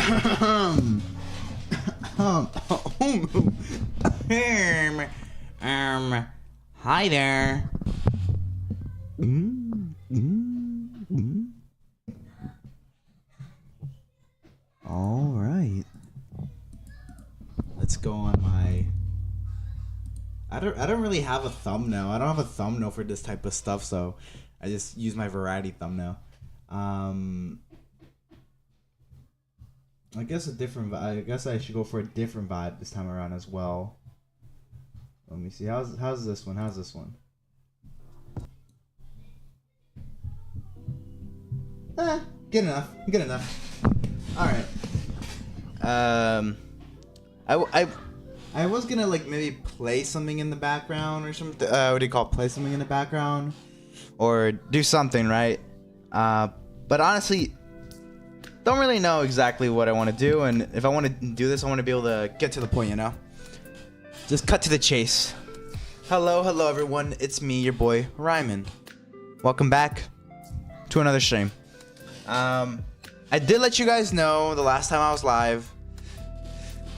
Hi there. All right. Let's go on my. I don't really have a thumbnail. I don't have a thumbnail for this type of stuff, so I just use my variety thumbnail. I guess I guess I should go for a different vibe this time around as well. Let me see. How's this one? How's this one? Good enough. Good enough. All right. I was gonna like maybe play something in the background or something. What do you call it? Play something in the background, or do something, right? But honestly, don't really know exactly what I want to do, and if I want to do this, I want to be able to get to the point, you know? Just cut to the chase. Hello everyone, it's me, your boy, Ryman. Welcome back to another stream. I did let you guys know the last time I was live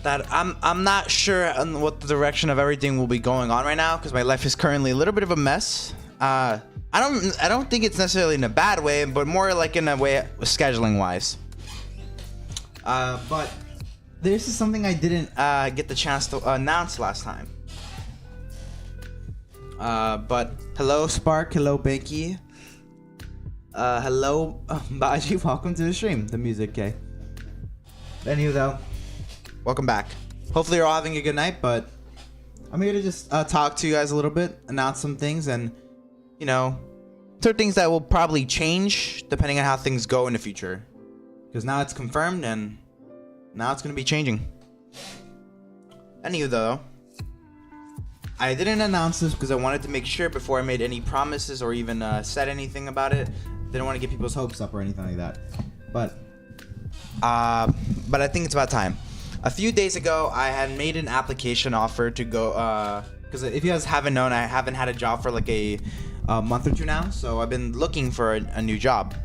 that I'm not sure on what the direction of everything will be going on right now, because my life is currently a little bit of a mess. I don't think it's necessarily in a bad way, but more like in a way scheduling wise. But this is something I didn't get the chance to announce last time. But hello Spark, hello Banky, hello Baji, welcome to the stream. The music, okay. Anywho though, welcome back. Hopefully you're all having a good night, but I'm here to just talk to you guys a little bit, announce some things, and you know, certain things that will probably change depending on how things go in the future. Because now it's confirmed and now it's going to be changing. Anywho though, I didn't announce this because I wanted to make sure before I made any promises or even said anything about it. Didn't want to get people's hopes up or anything like that. But I think it's about time. A few days ago, I had made an application offer to go, because if you guys haven't known, I haven't had a job for like a month or two now, so I've been looking for a new job.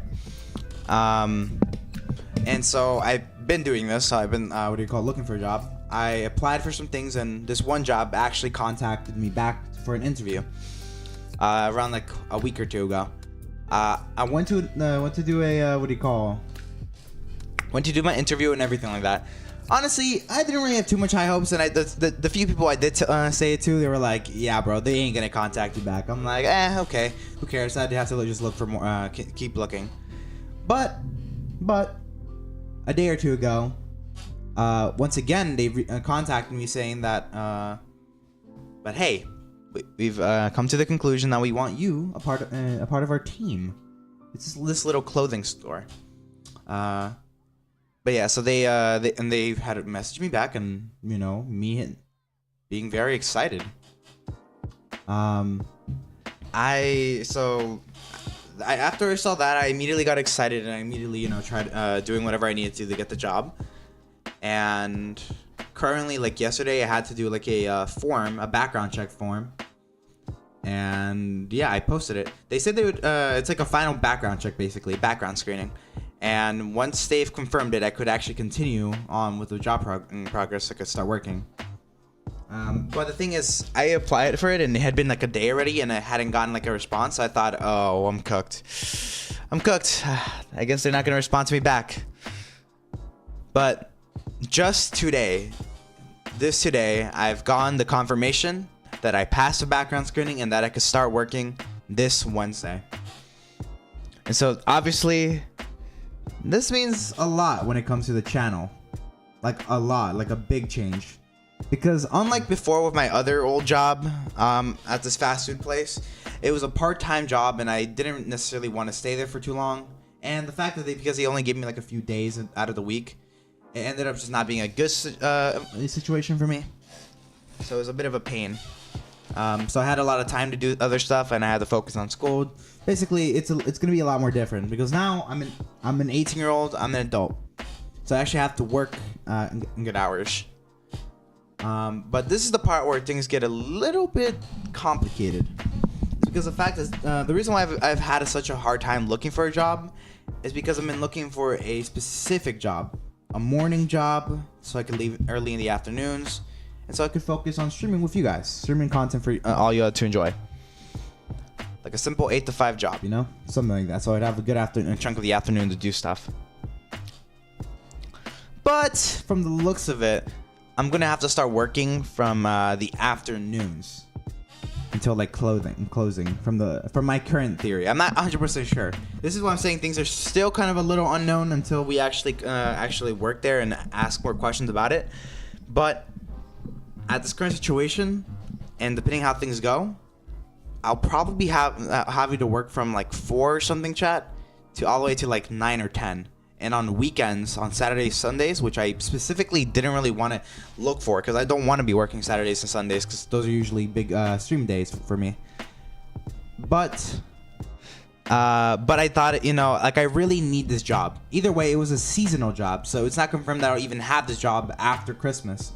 And so I've been doing this. So I've been looking for a job. I applied for some things, and this one job actually contacted me back for an interview around like a week or two ago. I went to do a went to do my interview and everything like that. Honestly, I didn't really have too much high hopes, and the few people I did say it to, they were like, "Yeah, bro, they ain't gonna contact you back." I'm like, okay, who cares? I'd have to just look for more, keep looking. But a day or two ago, once again they contacted me saying that, but hey, we've come to the conclusion that we want you a part of our team. It's this little clothing store. But yeah, so they had to message me back, and you know, me being very excited. After I saw that, I immediately got excited, and I immediately tried doing whatever I needed to get the job. And currently, like yesterday, I had to do like a background check form. And yeah, I posted it. They said they would. It's like a final background check, basically background screening. And once they've confirmed it, I could actually continue on with the job in progress. I could start working. But the thing is, I applied for it, and it had been like a day already, and I hadn't gotten like a response. So I thought, oh, I'm cooked. I guess they're not gonna respond to me back. But just today, I've gotten the confirmation that I passed the background screening and that I could start working this Wednesday. And so obviously, this means a lot when it comes to the channel. Like a lot, like a big change. Because unlike before with my other old job at this fast food place, it was a part-time job, and I didn't necessarily want to stay there for too long. And the fact that because they only gave me like a few days out of the week, it ended up just not being a good situation for me. So it was a bit of a pain. So I had a lot of time to do other stuff, and I had to focus on school. Basically, it's gonna be a lot more different because now I'm an 18-year-old. I'm an adult, so I actually have to work in good hours. But this is the part where things get a little bit complicated. It's because the fact is, the reason why I've had such a hard time looking for a job is because I've been looking for a specific job. a morning job so I could leave early in the afternoons, and so I could focus on streaming with you guys, streaming content for all you to enjoy. Like a simple 8 to 5 job, you know, something like that. So I'd have a good afternoon, a chunk of the afternoon to do stuff. But from the looks of it, I'm gonna have to start working from the afternoons until like closing from my current theory. I'm not 100% sure. This is why I'm saying things are still kind of a little unknown until we actually work there and ask more questions about it. But at this current situation, and depending how things go, I'll probably having to work from like 4 or something, chat, to all the way to like 9 or 10. And on weekends, on Saturdays, Sundays, which I specifically didn't really want to look for because I don't want to be working Saturdays and Sundays because those are usually big stream days for me. But I thought, you know, like I really need this job. Either way, it was a seasonal job, so it's not confirmed that I'll even have this job after Christmas.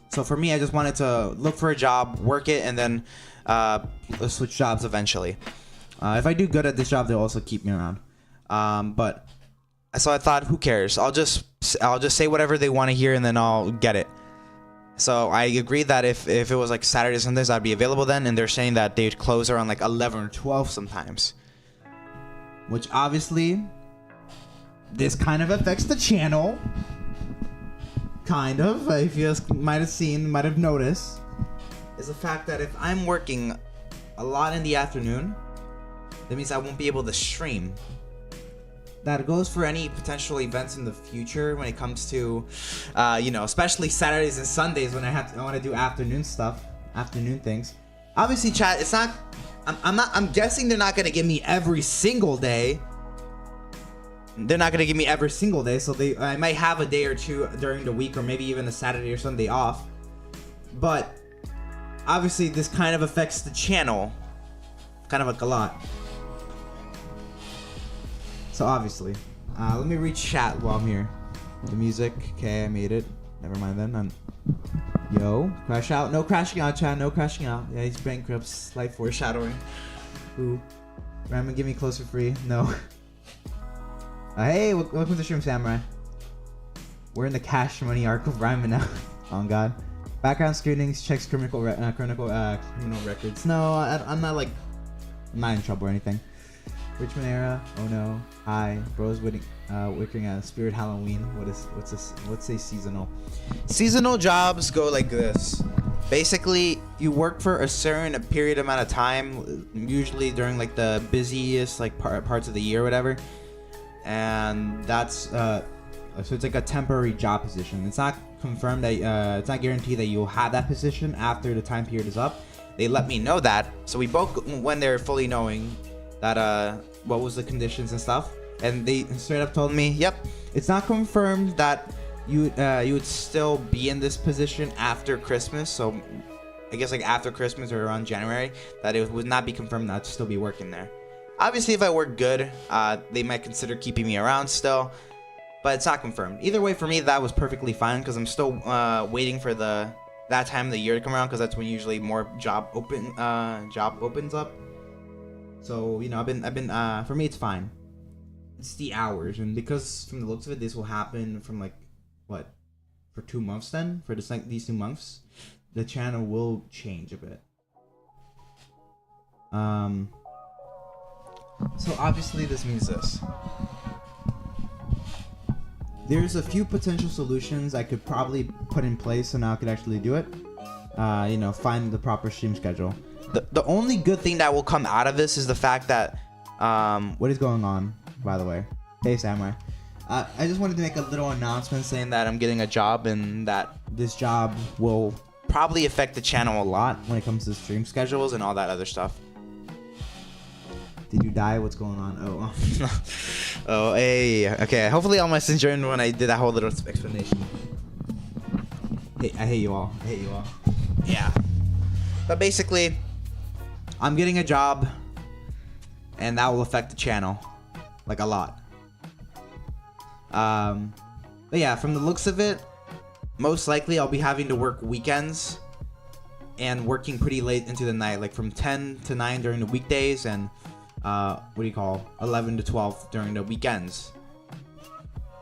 So for me, I just wanted to look for a job, work it, and then switch jobs eventually. If I do good at this job, they'll also keep me around. But so I thought, who cares? I'll just say whatever they want to hear, and then I'll get it. So I agreed that if it was like Saturdays, Sundays, I'd be available then. And they're saying that they'd close around like 11 or 12 sometimes. Which obviously, this kind of affects the channel. Kind of, if you guys might have noticed, is the fact that if I'm working a lot in the afternoon, that means I won't be able to stream. That goes for any potential events in the future when it comes to, you know, especially Saturdays and Sundays when I want to do afternoon stuff, afternoon things. Obviously, chat, it's not. I'm guessing they're not gonna give me every single day. They're not gonna give me every single day, so I might have a day or two during the week, or maybe even a Saturday or Sunday off. But obviously, this kind of affects the channel, kind of like a lot. So obviously, let me reach chat while I'm here. The music, okay, I made it. Never mind then. Yo, crash out. No crashing out, chat. No crashing out. Yeah, he's bankrupt. Slight foreshadowing. Ooh. Ramen, give me close for free. No. Hey, welcome to the stream, Samurai. We're in the cash money arc of Ramen now. Oh God. Background screenings, checks criminal records. No, I'm not in trouble or anything. Richmond era. Oh no. Hi, bros. Wickering at Spirit Halloween. What's this? Let's say seasonal. Seasonal jobs go like this. Basically, you work for a certain period amount of time, usually during like the busiest like parts of the year, or whatever. And that's so it's like a temporary job position. It's not confirmed that it's not guaranteed that you'll have that position after the time period is up. They let me know that, so we both went there fully knowing that what was the conditions and stuff, and they straight up told me, yep, it's not confirmed that you would still be in this position after Christmas. So I guess like after Christmas or around January, that it would not be confirmed that I'd still be working there. Obviously, if I work good, they might consider keeping me around still, but it's not confirmed. Either way, for me, that was perfectly fine because I'm still waiting for that time of the year to come around, because that's when usually more job opens up. So you know, I've been for me, it's fine. It's the hours, and because from the looks of it, this will happen from like what, for 2 months then, for these 2 months, the channel will change a bit. So obviously this means this. There's a few potential solutions I could probably put in place so now I could actually do it. You know, find the proper stream schedule. The only good thing that will come out of this is the fact that what is going on, by the way? Hey Samurai. I just wanted to make a little announcement saying that I'm getting a job, and that this job will probably affect the channel a lot when it comes to stream schedules and all that other stuff. Did you die? What's going on? Oh. Oh, hey. Okay, hopefully all my sins joined when I did that whole little explanation. Hey, I hate you all. I hate you all. Yeah. But basically, I'm getting a job, and that will affect the channel. Like, a lot. But yeah, from the looks of it, most likely I'll be having to work weekends and working pretty late into the night, like from 10 to 9 during the weekdays, and 11 to 12 during the weekends.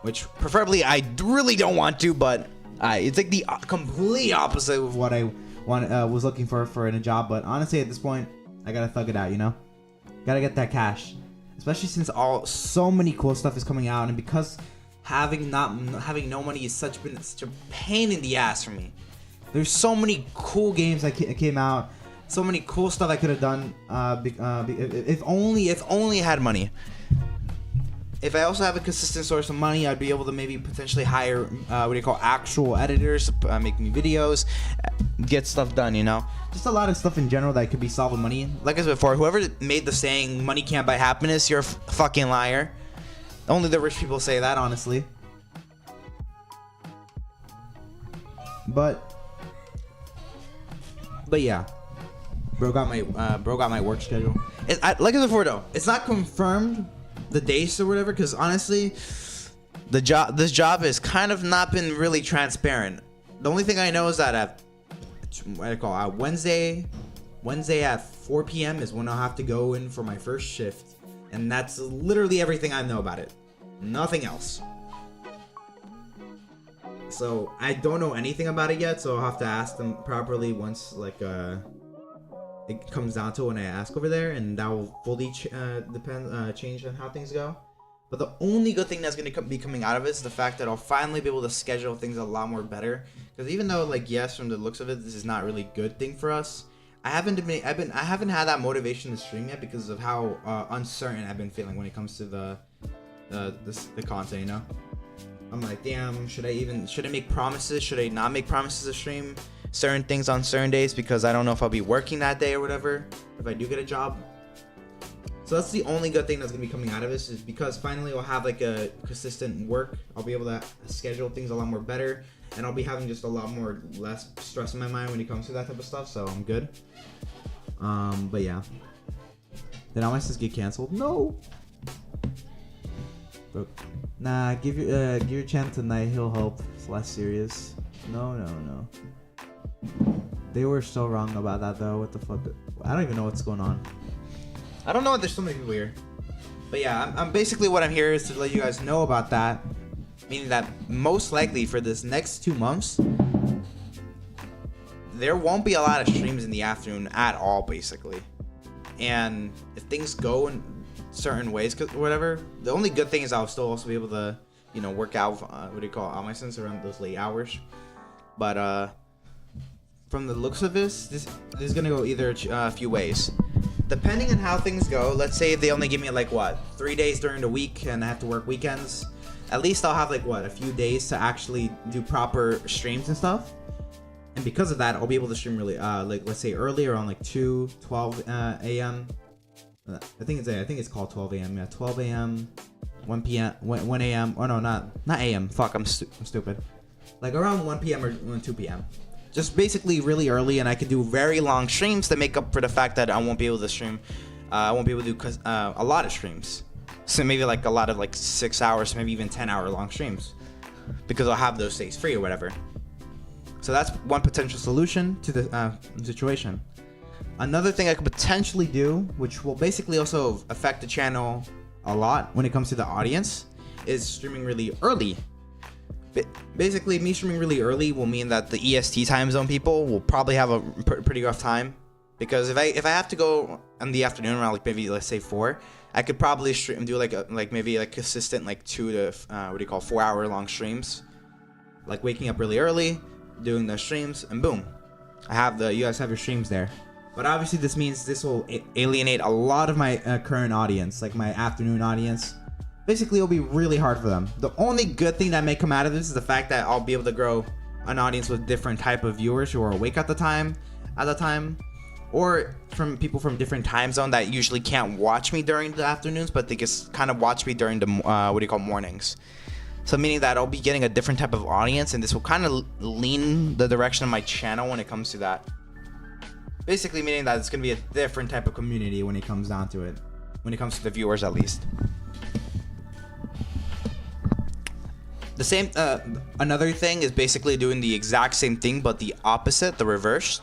which preferably I really don't want to, but it's like the complete opposite of what I was looking for in a job. But honestly, at this point, I gotta thug it out, you know? Gotta get that cash, especially since so many cool stuff is coming out, and because having no money is such a pain in the ass for me. There's so many cool games that came out, so many cool stuff I could have done if only I had money. If I also have a consistent source of money, I'd be able to maybe potentially hire actual editors to make me videos, get stuff done, you know? Just a lot of stuff in general that could be solved with money. Like I said before, whoever made the saying, money can't buy happiness, you're a fucking liar. Only the rich people say that, honestly. But yeah. Bro got my work schedule. Like I said before though, it's not confirmed the dates or whatever, because honestly, this job has kind of not been really transparent. The only thing I know is that at Wednesday at 4 p.m. is when I'll have to go in for my first shift, and that's literally everything I know about it. Nothing else. So I don't know anything about it yet, so I'll have to ask them properly once it comes down to when I ask over there, and that will fully change on how things go. But the only good thing that's going to be coming out of it is the fact that I'll finally be able to schedule things a lot more better. Because even though, like, yes, from the looks of it, this is not really a good thing for us, I haven't had that motivation to stream yet because of how uncertain I've been feeling when it comes to the content, you know? I'm like, damn, should I make promises? Should I not make promises to stream certain things on certain days because I don't know if I'll be working that day or whatever, if I do get a job. So that's the only good thing that's gonna be coming out of this, is because finally I'll have like a consistent work. I'll be able to schedule things a lot more better, and I'll be having just a lot more less stress in my mind when it comes to that type of stuff, so I'm good. But yeah. Did all my sis get canceled? No. But, nah, give your channel tonight, he'll help. It's less serious. No. They were so wrong about that though. What the fuck? I don't even know what's going on. I don't know. There's so many people here. But yeah, I'm basically what I'm here is to let you guys know about that. Meaning that most likely for this next 2 months, there won't be a lot of streams in the afternoon at all, basically. And if things go in certain ways, cause whatever, the only good thing is I'll still also be able to, you know, work out. On my sense around those late hours. But from the looks of this is gonna go either a few ways. Depending on how things go, let's say if they only give me like 3 days during the week and I have to work weekends, at least I'll have like a few days to actually do proper streams and stuff. And because of that, I'll be able to stream really like, let's say early, around like 12 a.m. I think it's called 12 a.m. Yeah, 12 a.m. 1 p.m. 1 a.m. Oh no, not a.m. Fuck, I'm stupid. Like around 1 p.m. or 2 p.m. Just basically really early, and I could do very long streams to make up for the fact that I won't be able to stream. I won't be able to do a lot of streams. So maybe like a lot of like 6 hours, maybe even 10-hour long streams, because I'll have those days free or whatever. So that's one potential solution to the situation. Another thing I could potentially do, which will basically also affect the channel a lot when it comes to the audience, is streaming really early. Basically, me streaming really early will mean that the EST time zone people will probably have a pretty rough time, because if I have to go in the afternoon around like maybe let's say 4, I could probably do like maybe consistent like 2 to 4 hour long streams, like waking up really early, doing the streams, and boom, you guys have your streams there. But obviously this means this will alienate a lot of my current audience, like my afternoon audience. Basically, it'll be really hard for them. The only good thing that may come out of this is the fact that I'll be able to grow an audience with different type of viewers who are awake at the time, or from people from different time zone that usually can't watch me during the afternoons, but they just kind of watch me during the mornings. So meaning that I'll be getting a different type of audience, and this will kind of lean the direction of my channel when it comes to that. Basically meaning that it's going to be a different type of community when it comes down to it, when it comes to the viewers at least. The same, another thing is basically doing the exact same thing, but the opposite, the reverse,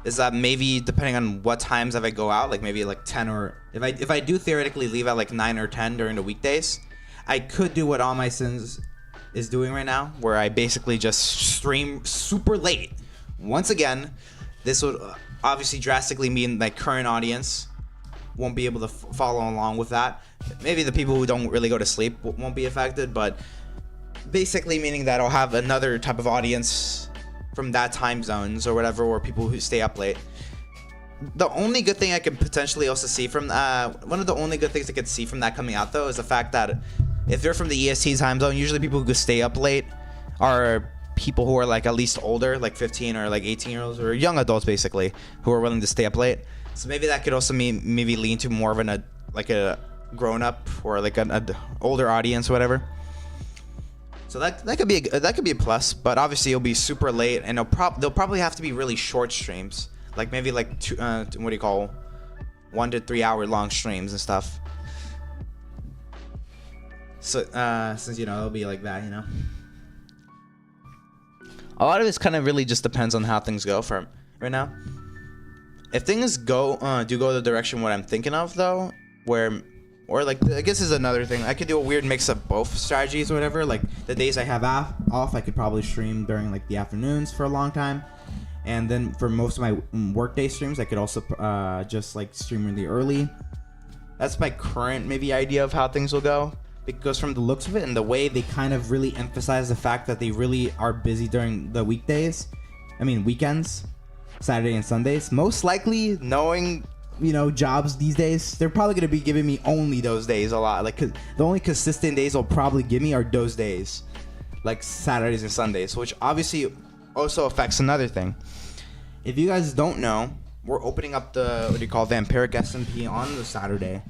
is that maybe depending on what times if I go out, like maybe like 10, or if I do theoretically leave at like 9 or 10 during the weekdays, I could do what All My Sins is doing right now, where I basically just stream super late. Once again, this would obviously drastically mean my current audience won't be able to follow along with that. Maybe the people who don't really go to sleep won't be affected, but basically meaning that I'll have another type of audience from that time zones or whatever, or people who stay up late. The only good thing I could potentially also see from one of the only good things I could see from that coming out though is the fact that if they're from the EST time zone, usually people who stay up late are people who are like at least older, like 15 or like 18-year-olds or young adults basically, who are willing to stay up late. So maybe that could also mean maybe lean to more of a grown up or like an older audience or whatever. So that could be a plus, but obviously it'll be super late, and they'll probably have to be really short streams, like maybe like 1 to 3 hour long streams and stuff. So since it'll be like that, a lot of this kind of really just depends on how things go for right now. If things do go the direction what I'm thinking of though, or like I guess is another thing. I could do a weird mix of both strategies or whatever. Like the days I have off, I could probably stream during like the afternoons for a long time, and then for most of my workday streams, I could also just like stream in the early. That's my current maybe idea of how things will go, because from the looks of it and the way they kind of really emphasize the fact that they really are busy during the weekends, Saturday and Sundays. Most likely, knowing jobs these days, they're probably going to be giving me only those days a lot. Like, the only consistent days they'll probably give me are those days, like Saturdays and Sundays, which obviously also affects another thing. If you guys don't know, we're opening up the Vampiric SMP on the Saturday,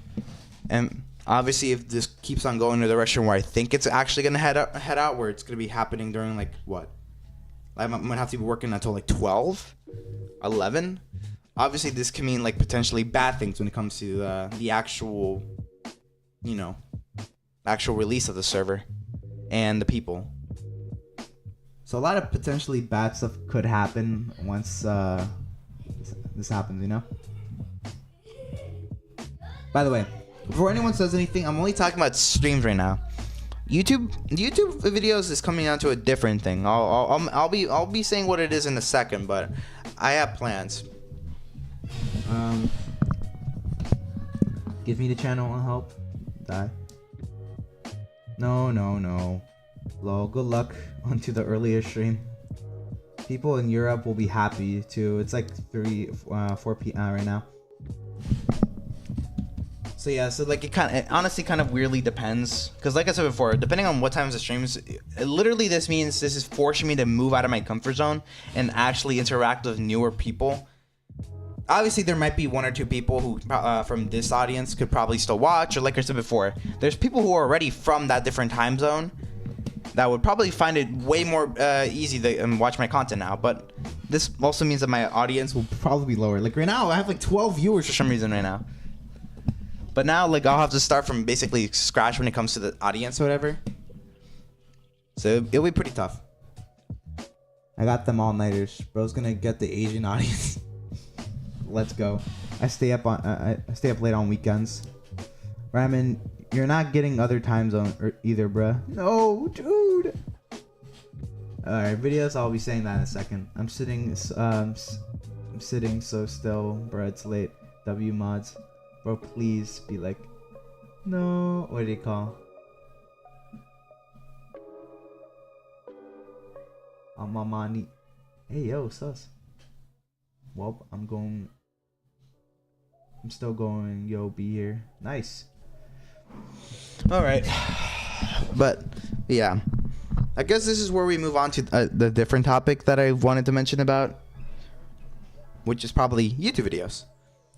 and obviously if this keeps on going in the direction where I think it's actually going to head out, where it's going to be happening during like what, I'm going to have to be working until like 12, 11. Obviously, this can mean like potentially bad things when it comes to the actual, actual release of the server and the people. So a lot of potentially bad stuff could happen once this happens, By the way, before anyone says anything, I'm only talking about streams right now. YouTube videos is coming down to a different thing. I'll be saying what it is in a second, but I have plans. Give me the channel and help. Die. No. Lol, good luck onto the earlier stream. People in Europe will be happy too. It's like 4 p.m. right now. So yeah, it honestly kind of weirdly depends, because like I said before, depending on what times the streams, literally this is forcing me to move out of my comfort zone and actually interact with newer people. Obviously, there might be 1 or 2 people who from this audience could probably still watch, or like I said before, there's people who are already from that different time zone that would probably find it way more easy to watch my content now. But this also means that my audience will probably be lower. Like right now, I have like 12 viewers for some reason right now. But now, like, I'll have to start from basically scratch when it comes to the audience or whatever. So it'll be pretty tough. I got them all-nighters. Bro's gonna get the Asian audience. Let's go. I stay up late on weekends. Ramen, you're not getting other time zone either, bruh. No, dude. Alright, videos. I'll be saying that in a second. I'm sitting so still, bruh. It's late. W mods. Bro, please be like, no. What do you call? Amamani. Hey, yo, sus. Well, I'm still going. Yo, be here. Nice. All right. But yeah, I guess this is where we move on to the different topic that I wanted to mention about, which is probably YouTube videos.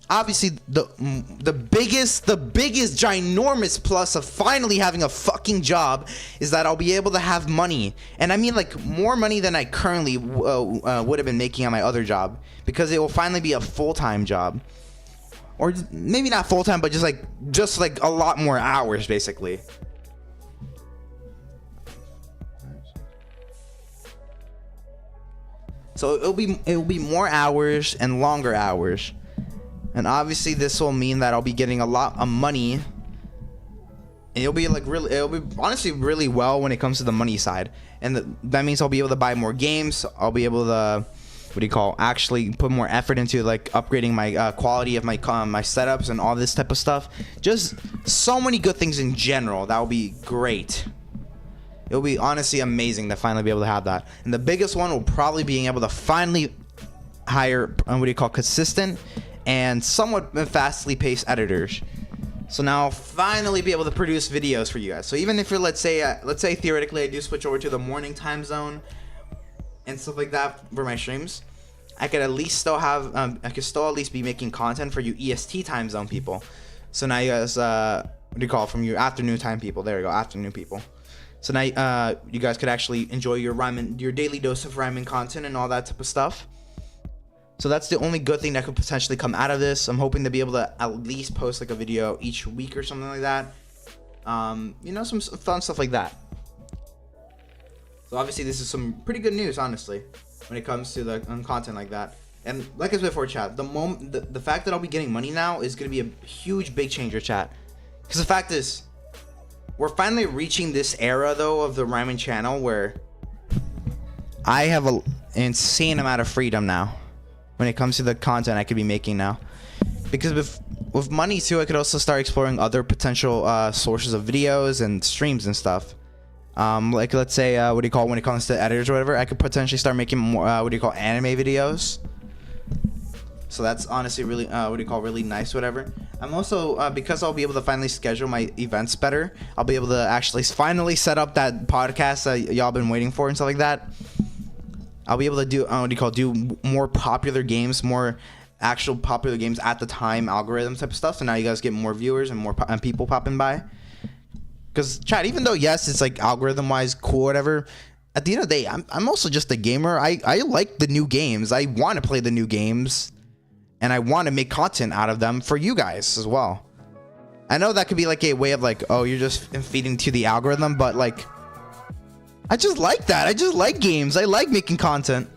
Obviously, the biggest ginormous plus of finally having a fucking job is that I'll be able to have money, and I mean like more money than I currently would have been making on my other job, because it will finally be a full-time job, or maybe not full-time, but just like a lot more hours basically. So it'll be more hours and longer hours. And obviously this will mean that I'll be getting a lot of money it'll be like really, it'll be honestly really well when it comes to the money side, and that means I'll be able to buy more games. I'll be able to, what do you call, actually put more effort into like upgrading my quality of my setups and all this type of stuff. Just so many good things in general. That will be great. It'll be honestly amazing to finally be able to have that. And the biggest one will probably being able to finally hire what do you call, consistent and somewhat fastly paced editors. So now I'll finally be able to produce videos for you guys. So even if you're, let's say theoretically I do switch over to the morning time zone and stuff like that for my streams, I could at least still have I could still at least be making content for you EST time zone people. So now you guys what do you call, from your afternoon time people, there you go, afternoon people. So now you guys could actually enjoy your daily dose of rhyming content and all that type of stuff. So that's the only good thing that could potentially come out of this. I'm hoping to be able to at least post like a video each week or something like that. You know, some fun stuff like that. So obviously this is some pretty good news, honestly, when it comes to the content like that. And like I said before, chat, the fact that I'll be getting money now is going to be a huge big changer, chat. Because the fact is, we're finally reaching this era though of the rhyming channel where I have an insane amount of freedom now when it comes to the content I could be making now. Because with money too, I could also start exploring other potential sources of videos and streams and stuff. Like let's say what do you call, when it comes to editors or whatever, I could potentially start making more what do you call, anime videos. So that's honestly really what do you call, really nice, whatever. I'm also because I'll be able to finally schedule my events better, I'll be able to actually finally set up that podcast that y'all been waiting for and stuff like that. I'll be able to do what do you call, do more popular games, more actual popular games at the time, algorithm type of stuff. So now you guys get more viewers and more people popping by. Because chat, even though yes, it's like algorithm wise cool, whatever, at the end of the day, I'm also just a gamer. I like the new games. I want to play the new games, and I want to make content out of them for you guys as well. I know that could be like a way of like, oh, you're just feeding to the algorithm, but like, I just like that. I just like games. I like making content.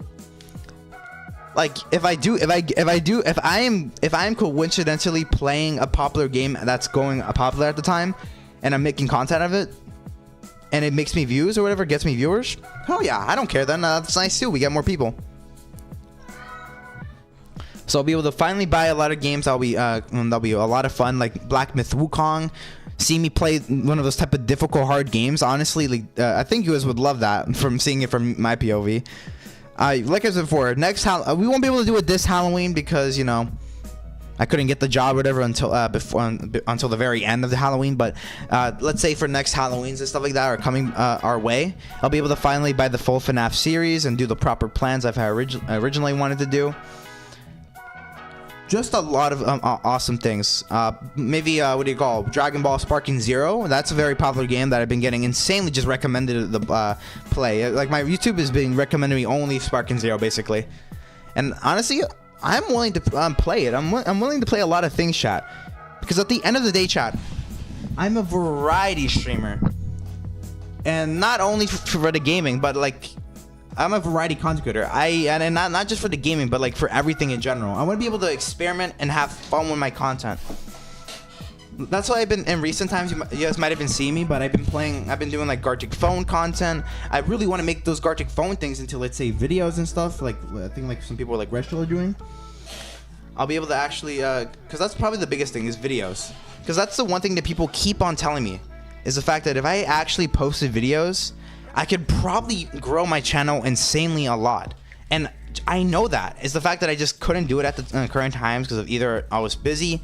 Like if I am coincidentally playing a popular game that's going popular at the time, and I'm making content of it, and it makes me views or whatever, gets me viewers, oh yeah, I don't care then. That's nice too. We get more people. So I'll be able to finally buy a lot of games. That'll be a lot of fun, like Black Myth Wukong. See me play one of those type of difficult hard games. Honestly, like, I think you guys would love that from seeing it from my POV. Like I said before, we won't be able to do it this Halloween because, you know, I couldn't get the job or whatever until until the very end of the Halloween. But let's say for next Halloweens and stuff like that are coming our way, I'll be able to finally buy the full FNAF series and do the proper plans I've originally wanted to do. Just a lot of awesome things. Maybe what do you call, Dragon Ball Sparking Zero? That's a very popular game that I've been getting insanely just recommended the play. Like my YouTube has been recommending me only Sparking Zero basically, and honestly, I'm willing to play it. I'm willing to play a lot of things, chat, because at the end of the day, chat, I'm a variety streamer, and not only for the gaming, but like, I'm a variety content creator. And not just for the gaming, but like for everything in general. I want to be able to experiment and have fun with my content. That's why I've been, in recent times, you guys might have been seeing me, but I've been doing like Gartic Phone content. I really want to make those Gartic Phone things into, let's say, videos and stuff. Like I think like some people like Retro are doing. I'll be able to actually, because that's probably the biggest thing is videos. Because that's the one thing that people keep on telling me, is the fact that if I actually posted videos, I could probably grow my channel insanely a lot. And I know that. It's the fact that I just couldn't do it at the current times because of either I was busy,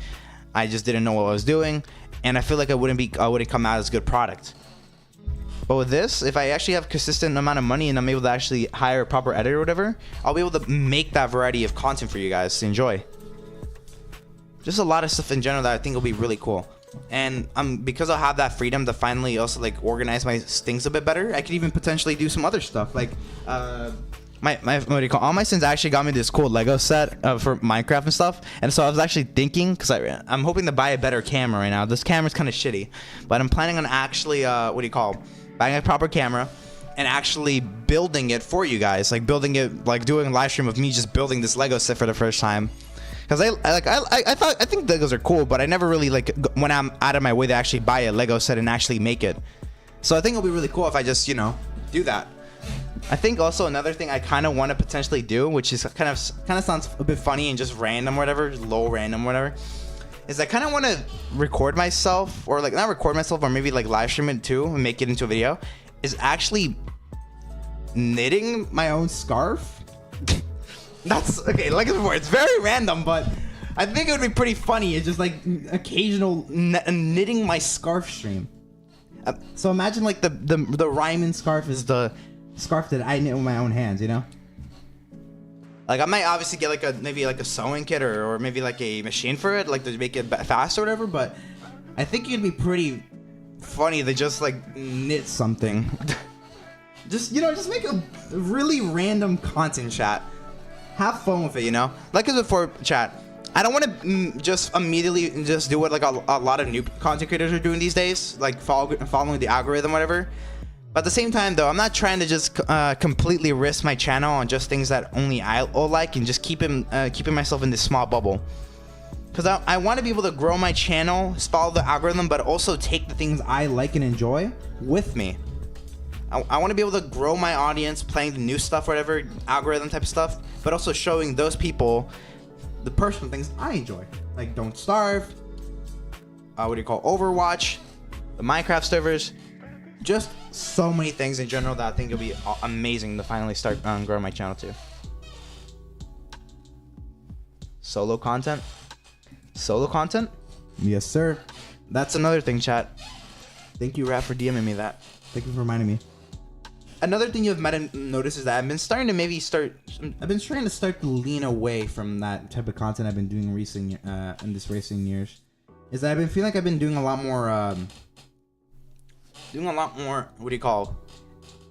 I just didn't know what I was doing, and I feel like I wouldn't come out as a good product. But with this, if I actually have consistent amount of money and I'm able to actually hire a proper editor or whatever, I'll be able to make that variety of content for you guys to enjoy. Just a lot of stuff in general that I think will be really cool. And because I'll have that freedom to finally also like organize my things a bit better, I could even potentially do some other stuff. Like my what do you call, all my sins actually got me this cool Lego set for Minecraft and stuff. And so I was actually thinking, because I'm hoping to buy a better camera right now. This camera's kind of shitty, but I'm planning on actually what do you call, buying a proper camera and actually building it for you guys, like building it, like doing a live stream of me just building this Lego set for the first time. Because I think Legos are cool, but I never really like when I'm out of my way to actually buy a Lego set and actually make it. So I think it'll be really cool if I just, you know, do that. I think also another thing I kind of want to potentially do, which is kind of sounds a bit funny and just random, whatever, low random, whatever, is I kind of want to record myself, or like not record myself, or maybe like live stream it too and make it into a video. Is actually knitting my own scarf. That's okay. Like before, it's very random, but I think it would be pretty funny. It's just like occasional knitting my scarf stream. So imagine like the Ryman scarf is the scarf that I knit with my own hands, you know? Like I might obviously get like maybe like a sewing kit or maybe like a machine for it, like to make it fast or whatever, but I think it'd be pretty funny to just like knit something. Just, you know, just make a really random content, chat. Have fun with it, you know? Like as before, chat, I don't want to just immediately just do what like a lot of new content creators are doing these days, like following the algorithm, whatever. But at the same time, though, I'm not trying to just completely risk my channel on just things that only I'll like and just keeping myself in this small bubble. Because I want to be able to grow my channel, follow the algorithm, but also take the things I like and enjoy with me. I want to be able to grow my audience, playing the new stuff, whatever, algorithm type of stuff, but also showing those people the personal things I enjoy. Like Don't Starve, Overwatch, the Minecraft servers, just so many things in general that I think it'll be amazing to finally start growing my channel too. Solo content? Solo content? Yes, sir. That's another thing, chat. Thank you, Raph, for DMing me that. Thank you for reminding me. Another thing you might have noticed is that I've been trying to start to lean away from that type of content I've been doing in this recent years. Is that I've been feeling like I've been doing a lot more,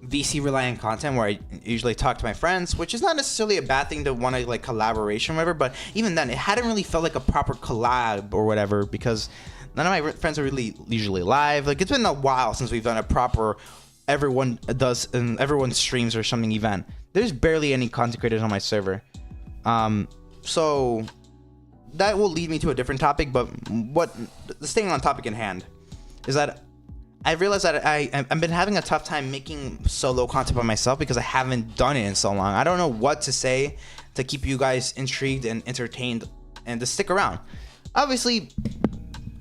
VC reliant content where I usually talk to my friends, which is not necessarily a bad thing to want to like collaboration or whatever, but even then it hadn't really felt like a proper collab or whatever because none of my friends are really usually live. Like it's been a while since we've done a proper everyone streams or something event. There's barely any content creators on my server. So that will lead me to a different topic, but staying on topic in hand is that I realized that I've been having a tough time making solo content by myself because I haven't done it in so long. I don't know what to say to keep you guys intrigued and entertained and to stick around. Obviously,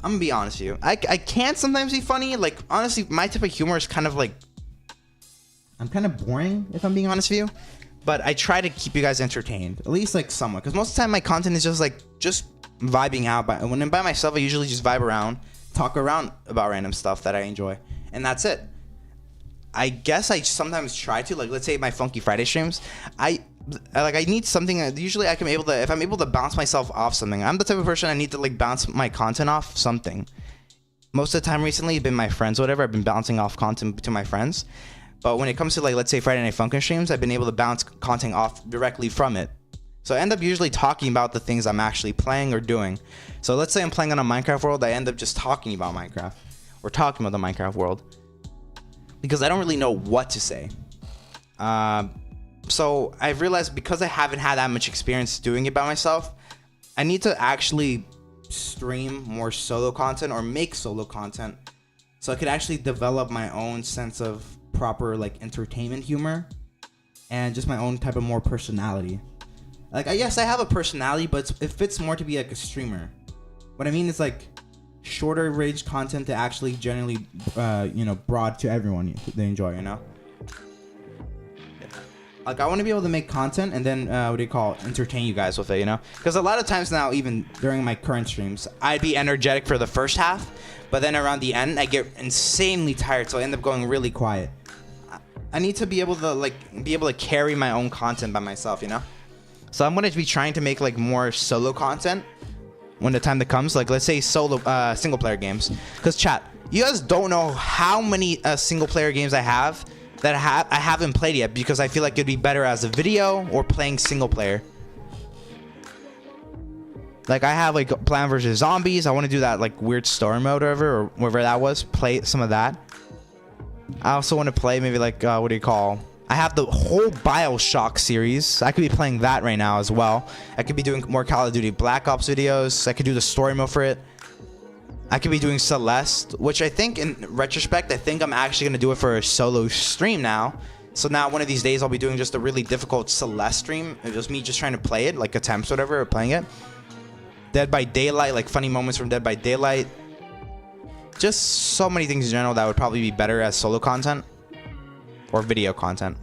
I'm gonna be honest with you. I can sometimes be funny. Like, honestly, my type of humor is kind of like, I'm kind of boring, if I'm being honest with you. But I try to keep you guys entertained, at least like somewhat. Because most of the time my content is just vibing out. When I'm by myself, I usually just vibe around, talk around about random stuff that I enjoy. And that's it. I guess I sometimes try to, like, let's say my Funky Friday streams, I need something that usually if I'm able to bounce myself off something. I'm the type of person I need to like bounce my content off something. Most of the time recently, it's been my friends, whatever. I've been bouncing off content to my friends. But when it comes to like, let's say Friday Night Funkin' streams, I've been able to bounce content off directly from it. So I end up usually talking about the things I'm actually playing or doing. So let's say I'm playing on a Minecraft world, I end up just talking about Minecraft or talking about the Minecraft world because I don't really know what to say. So I've realized because I haven't had that much experience doing it by myself, I need to actually stream more solo content or make solo content so I could actually develop my own sense of proper like entertainment humor and just my own type of more personality. Like, yes, I have a personality, but it fits more to be like a streamer. What I mean is like shorter range content to actually generally, broad to everyone they enjoy, you know? Like, I want to be able to make content and then, entertain you guys with it, you know? Because a lot of times now, even during my current streams, I'd be energetic for the first half, but then around the end, I get insanely tired, so I end up going really quiet. I need to be able to carry my own content by myself, you know? So I'm going to be trying to make like more solo content when the time that comes. Like, let's say solo single player games. Because chat, you guys don't know how many single player games I have that I haven't played yet because I feel like it'd be better as a video or playing single player. Like, I have like Plant vs. Zombies. I want to do that like weird story mode or whatever that was. Play some of that. I also want to play maybe like I have the whole BioShock series. I could be playing that right now as well. I could be doing more Call of Duty Black Ops videos. I could do the story mode for it. I could be doing Celeste, which I think in retrospect, I think I'm actually going to do it for a solo stream now. So now one of these days I'll be doing just a really difficult Celeste stream. It's just me just trying to play it, like attempts, whatever, or playing it. Dead by Daylight, like funny moments from Dead by Daylight. Just so many things in general that would probably be better as solo content or video content.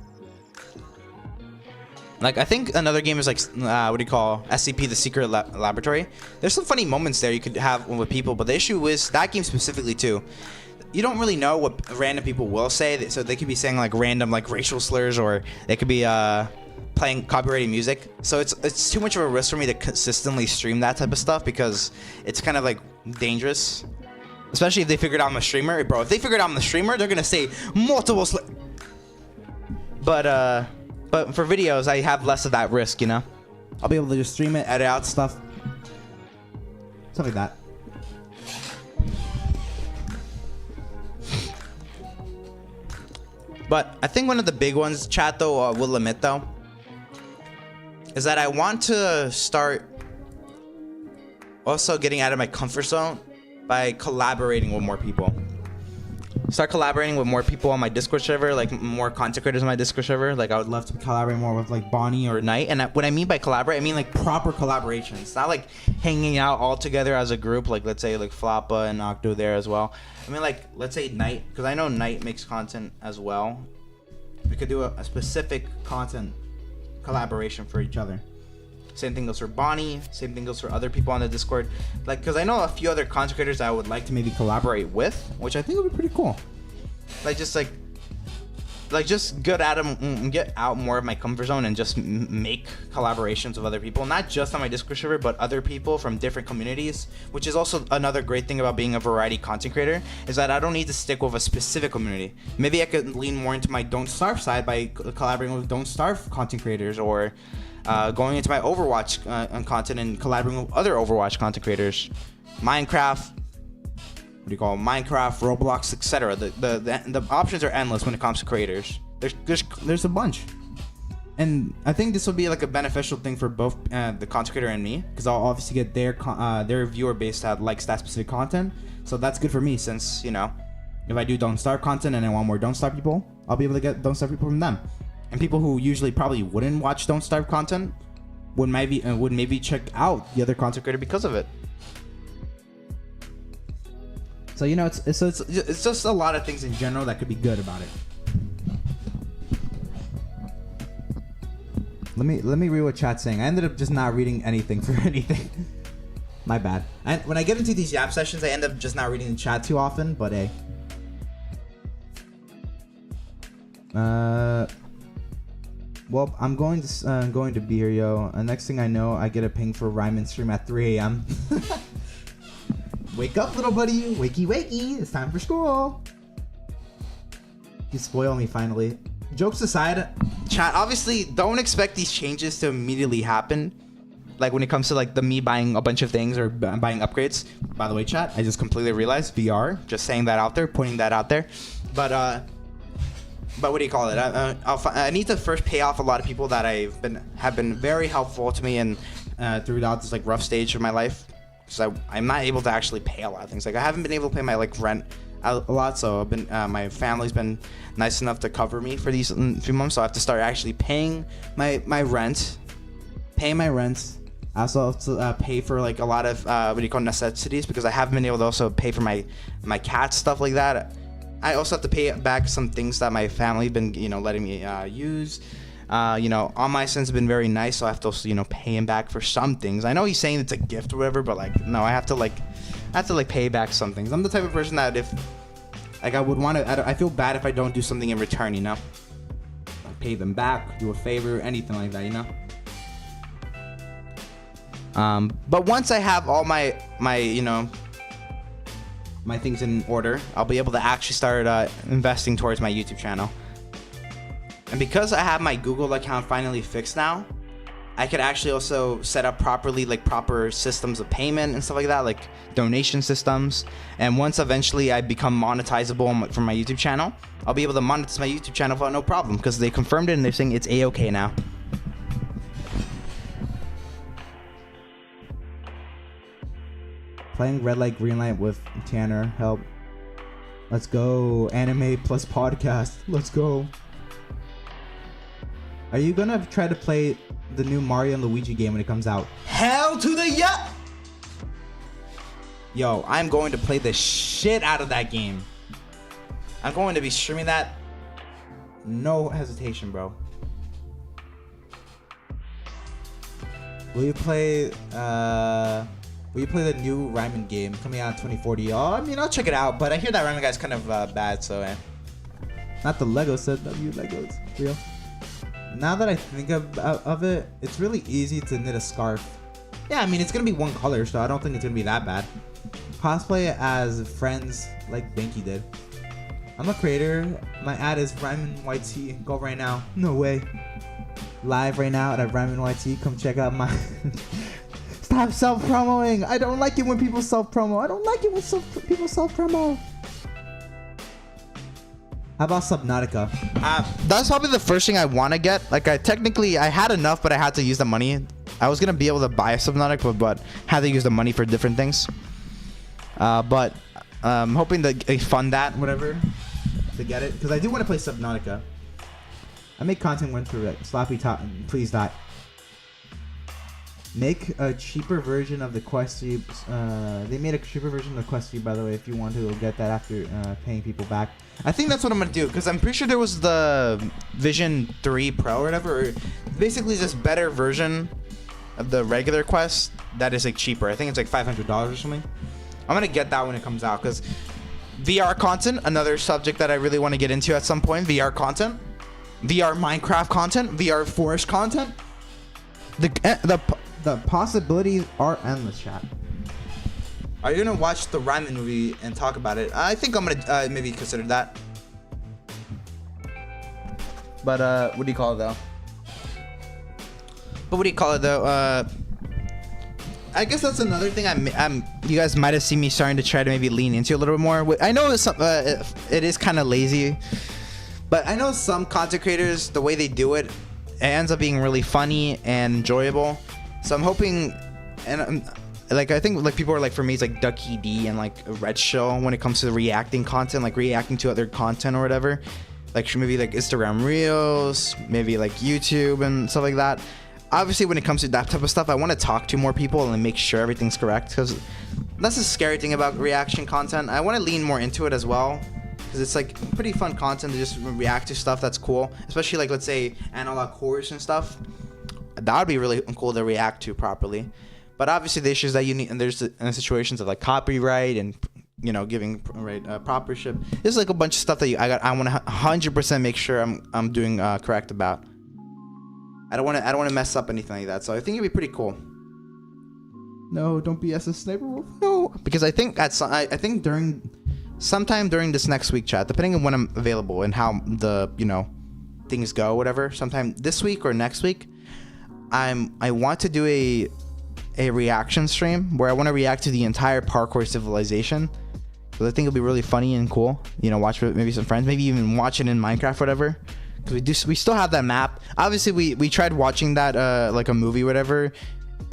Like, I think another game is like, what do you call, SCP, The Secret Laboratory. There's some funny moments there you could have with people, but the issue is, that game specifically too, you don't really know what random people will say, so they could be saying like random like racial slurs, or they could be playing copyrighted music. So it's too much of a risk for me to consistently stream that type of stuff, because it's kind of like dangerous. Especially if they figured out I'm a streamer. Bro, if they figured out I'm a streamer, they're gonna say multiple But for videos, I have less of that risk, you know? I'll be able to just stream it, edit out stuff. Stuff like that. But I think one of the big ones, chat, though, will admit, though, is that I want to start also getting out of my comfort zone by collaborating with more people. Start collaborating with more people on my Discord server, like more content creators on my Discord server. Like, I would love to collaborate more with like Bonnie or Knight. And what I mean by collaborate, I mean like proper collaborations. Not like hanging out all together as a group. Like, let's say like Floppa and Octo there as well. I mean, like, let's say Knight, because I know Knight makes content as well. We could do a specific content collaboration for each other. Same thing goes for Bonnie. Same thing goes for other people on the Discord. Like, because I know a few other content creators that I would like to maybe collaborate with, which I think would be pretty cool. Like, just get out more of my comfort zone and just make collaborations with other people. Not just on my Discord server, but other people from different communities, which is also another great thing about being a variety content creator, is that I don't need to stick with a specific community. Maybe I could lean more into my Don't Starve side by collaborating with Don't Starve content creators, or going into my Overwatch content and collaborating with other Overwatch content creators. Minecraft, what do you call it? Minecraft, Roblox, etc. The options are endless when it comes to creators. There's a bunch, and I think this will be like a beneficial thing for both the content creator and me, because I'll obviously get their viewer base that likes that specific content. So that's good for me, since, you know, if I do Don't Starve content and I want more Don't Starve people, I'll be able to get Don't Starve people from them. And people who usually probably wouldn't watch Don't Starve content would maybe check out the other content creator because of it. So, you know, it's just a lot of things in general that could be good about it. Let me read what chat's saying. I ended up just not reading anything for anything. My bad. And when I get into these Yap sessions, I end up just not reading the chat too often. But hey. Well, I'm going to be here, yo. And next thing I know, I get a ping for Ryman stream at 3 a.m. Wake up, little buddy. Wakey, wakey. It's time for school. You spoil me, finally. Jokes aside, chat, obviously, don't expect these changes to immediately happen. Like, when it comes to, like, me buying a bunch of things or buying upgrades. By the way, chat, I just completely realized VR. Just saying that out there, pointing that out there. But what do you call it? I need to first pay off a lot of people that have been very helpful to me and throughout this like rough stage of my life. So I'm not able to actually pay a lot of things. Like, I haven't been able to pay my like rent a lot. So I've been my family's been nice enough to cover me for these few months. So I have to start actually paying my rent. Paying my rent. I also have to pay for like a lot of what do you call necessities, because I haven't been able to also pay for my cat stuff like that. I also have to pay back some things that my family been, you know, letting me use. You know, on my sense have been very nice, so I have to also, you know, pay him back for some things. I know he's saying it's a gift or whatever, but like, no, I have to pay back some things. I'm the type of person that if, like, I would want to, I feel bad if I don't do something in return, you know? Like, pay them back, do a favor, anything like that, you know? But once I have all my you know, my things in order, I'll be able to actually start investing towards my YouTube channel. And because I have my Google account finally fixed now, I could actually also set up properly, like proper systems of payment and stuff like that, like donation systems. And once eventually I become monetizable from my YouTube channel, I'll be able to monetize my YouTube channel without no problem, because they confirmed it and they're saying it's A-okay now. Playing red light, green light with Tanner. Help. Let's go. Anime plus podcast. Let's go. Are you gonna try to play the new Mario and Luigi game when it comes out? Hell to the yeah! Yo, I'm going to play the shit out of that game. I'm going to be streaming that. No hesitation, bro. Will you play the new Ryman game coming out in 2040? Oh, I mean, I'll check it out, but I hear that Ryman guy's kind of bad, so Not the Lego set, W Legos. Real. Now that I think of it, it's really easy to knit a scarf. Yeah, I mean, it's gonna be one color, so I don't think it's gonna be that bad. Cosplay as friends like Banky did. I'm a creator. My ad is Ryman YT. Go right now. No way. Live right now at Ryman YT. Come check out my... Stop self-promoing. I don't like it when people self-promo. I don't like it when people self-promo. How about Subnautica? That's probably the first thing I want to get. Like, I had enough, but I had to use the money. I was gonna be able to buy a Subnautica, but had to use the money for different things. But I'm hoping to fund that, whatever, to get it, because I do want to play Subnautica. I make content when to sloppy top. Please die. Make a cheaper version of the Questy. They made a cheaper version of the Questy, by the way, if you want to get that after paying people back. I think that's what I'm gonna do, because I'm pretty sure there was the Vision 3 Pro or whatever, or basically this better version of the regular Quest that is like cheaper. I think it's like $500 or something. I'm gonna get that when it comes out, because VR content, another subject that I really want to get into at some point. VR content, VR Minecraft content, VR Forest content. The possibilities are endless, chat. Are you gonna watch the Ryman movie and talk about it? I think I'm gonna maybe consider that. But what do you call it though? I guess that's another thing you guys might have seen me starting to try to maybe lean into a little bit more. I know it is kind of lazy, but I know some content creators, the way they do it, it ends up being really funny and enjoyable. So I'm hoping, and like I think like people are like, for me it's like Ducky D and like Red Show when it comes to the reacting content, like reacting to other content or whatever, like maybe like Instagram Reels, maybe like YouTube and stuff like that. Obviously when it comes to that type of stuff, I want to talk to more people and make sure everything's correct, because that's the scary thing about reaction content. I want to lean more into it as well, because it's like pretty fun content to just react to stuff that's cool, especially like, let's say, analog horrors and stuff. That would be really cool to react to properly. But obviously the issues that you need, and there's situations of like copyright and, you know, giving propership. There's like a bunch of stuff that I want to 100% make sure I'm doing correct about. I don't want to mess up anything like that. So I think it'd be pretty cool. No, don't BS a Sniper Wolf. No, because I think sometime during this next week, chat, depending on when I'm available and how the things go, whatever, sometime this week or next week, I want to do a reaction stream where I want to react to the entire Parkour Civilization, because I think it'll be really funny and cool. Watch with maybe some friends, maybe even watch it in Minecraft, whatever. Because we still have that map. Obviously, we tried watching that like a movie, whatever,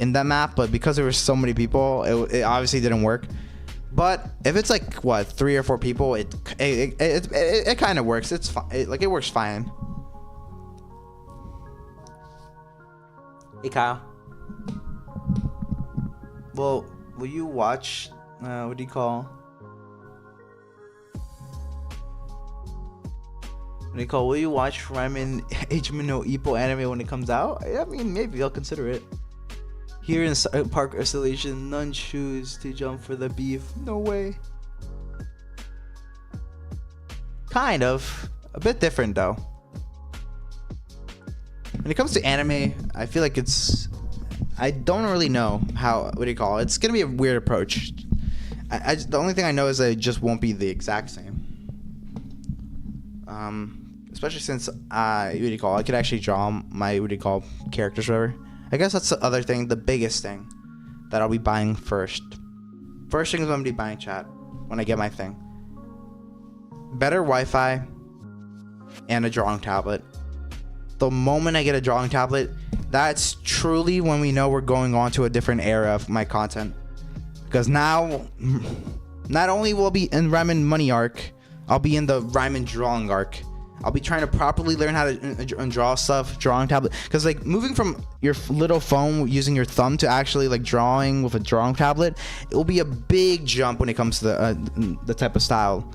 in that map, but because there were so many people, it obviously didn't work. But if it's like what, 3 or 4 people, it kind of works. It's fine. It works fine. Hey Kyle. Well, will you watch? What do you call? Will you watch Ryman Hajime no Ippo anime when it comes out? I mean, maybe I'll consider it. Here in Park Isolation, none choose to jump for the beef. No way. Kind of. A bit different though. When it comes to anime, I feel like I don't really know how, it's gonna be a weird approach. The only thing I know is that it just won't be the exact same. Especially since I could actually draw my characters or whatever. I guess that's the other thing, the biggest thing that I'll be buying first. First thing is I'm gonna be buying, chat, when I get my thing. Better Wi-Fi and a drawing tablet. The moment I get a drawing tablet, that's truly when we know we're going on to a different era of my content. Because now, not only will I be in Rhyme Money arc, I'll be in the Rhyme drawing arc. I'll be trying to properly learn how to draw stuff, drawing tablet. Because like moving from your little phone using your thumb to actually like drawing with a drawing tablet, it will be a big jump when it comes to the type of style.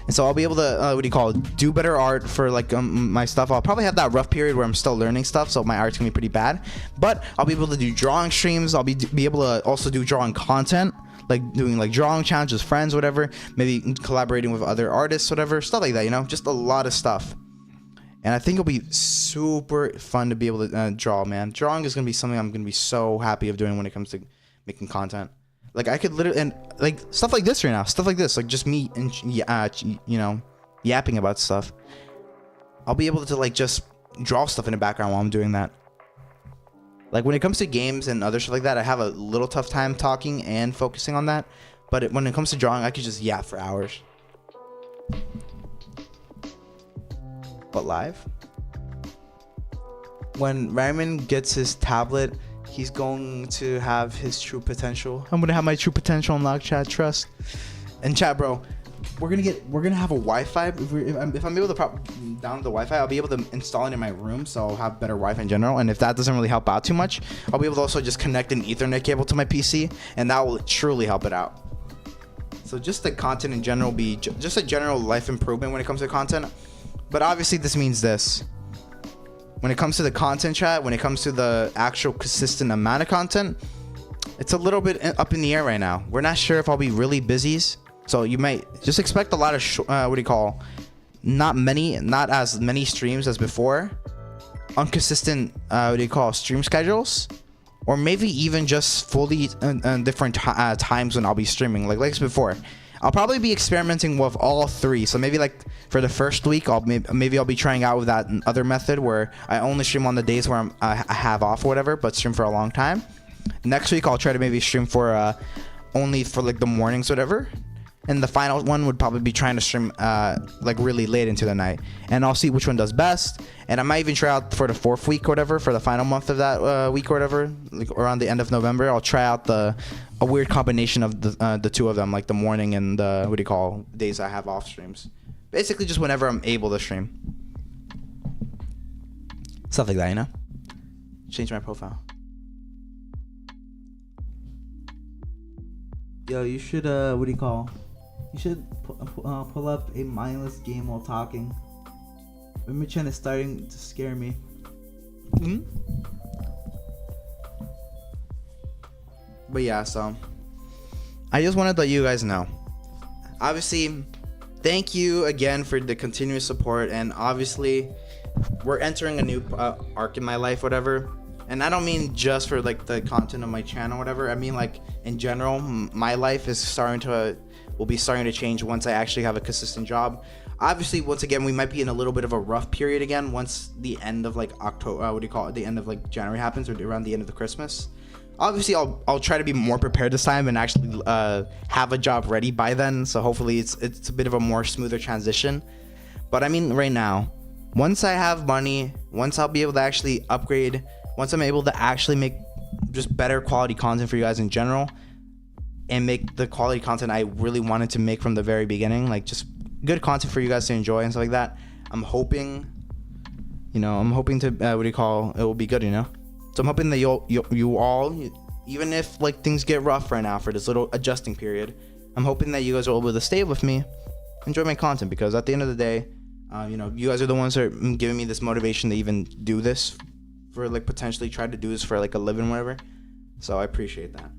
And so I'll be able to do better art for like my stuff. I'll probably have that rough period where I'm still learning stuff, so my art's gonna be pretty bad. But I'll be able to do drawing streams. I'll be able to also do drawing content, like doing like drawing challenges, friends, whatever. Maybe collaborating with other artists, whatever, stuff like that. You know, just a lot of stuff. And I think it'll be super fun to be able to draw, man. Drawing is gonna be something I'm gonna be so happy of doing when it comes to making content. Like I could literally, and like stuff like this right now, stuff like this, like just me and you know, yapping about stuff. I'll be able to like just draw stuff in the background while I'm doing that. Like when it comes to games and other stuff like that, I have a little tough time talking and focusing on that. But when it comes to drawing, I could just yap for hours. But live, when Ryman gets his tablet, he's going to have his true potential. I'm gonna have my true potential unlocked, chat. Trust. And chat, bro, we're gonna have a Wi-Fi. If I'm able to download the Wi-Fi, I'll be able to install it in my room, so I'll have better Wi-Fi in general. And if that doesn't really help out too much, I'll be able to also just connect an Ethernet cable to my PC, and that will truly help it out. So just the content in general be just a general life improvement when it comes to content. But obviously this means this. When it comes to the content, chat, when it comes to the actual consistent amount of content, it's a little bit up in the air right now. We're not sure if I'll be really busy, so you might just expect a lot of not as many streams as before, inconsistent stream schedules, or maybe even just fully different times when I'll be streaming, like before. I'll probably be experimenting with all three. So maybe like for the first week, maybe I'll be trying out with that other method where I only stream on the days where I have off or whatever, but stream for a long time. Next week, I'll try to maybe stream for only for like the mornings, whatever. And the final one would probably be trying to stream like really late into the night. And I'll see which one does best. And I might even try out for the fourth week or whatever, for the final month of that week or whatever, like around the end of November. I'll try out a weird combination of the two of them, like the morning and the days I have off streams. Basically just whenever I'm able to stream. Stuff like that, you know? Change my profile. Yo, you should you should pull up a mindless game while talking. Mimichan is starting to scare me. Mm-hmm. But yeah, so I just wanted to let you guys know. Obviously, thank you again for the continuous support, and obviously we're entering a new arc in my life, whatever. And I don't mean just for like the content of my channel, whatever. I mean like in general, my life is will be starting to change once I actually have a consistent job. Obviously, once again, we might be in a little bit of a rough period again once the end of like October, the end of like January happens, or around the end of the Christmas. Obviously, I'll try to be more prepared this time and actually have a job ready by then. So hopefully it's a bit of a more smoother transition. But I mean, right now, once I have money, once I'll be able to actually upgrade, once I'm able to actually make just better quality content for you guys in general, and make the quality content I really wanted to make from the very beginning, like just good content for you guys to enjoy and stuff like that. I'm hoping to it will be good, you know. So I'm hoping that you all, even if like things get rough right now for this little adjusting period, I'm hoping that you guys are able to stay with me, enjoy my content, because at the end of the day, you guys are the ones that are giving me this motivation to even do this, for like potentially try to do this for like a living, whatever. So I appreciate that.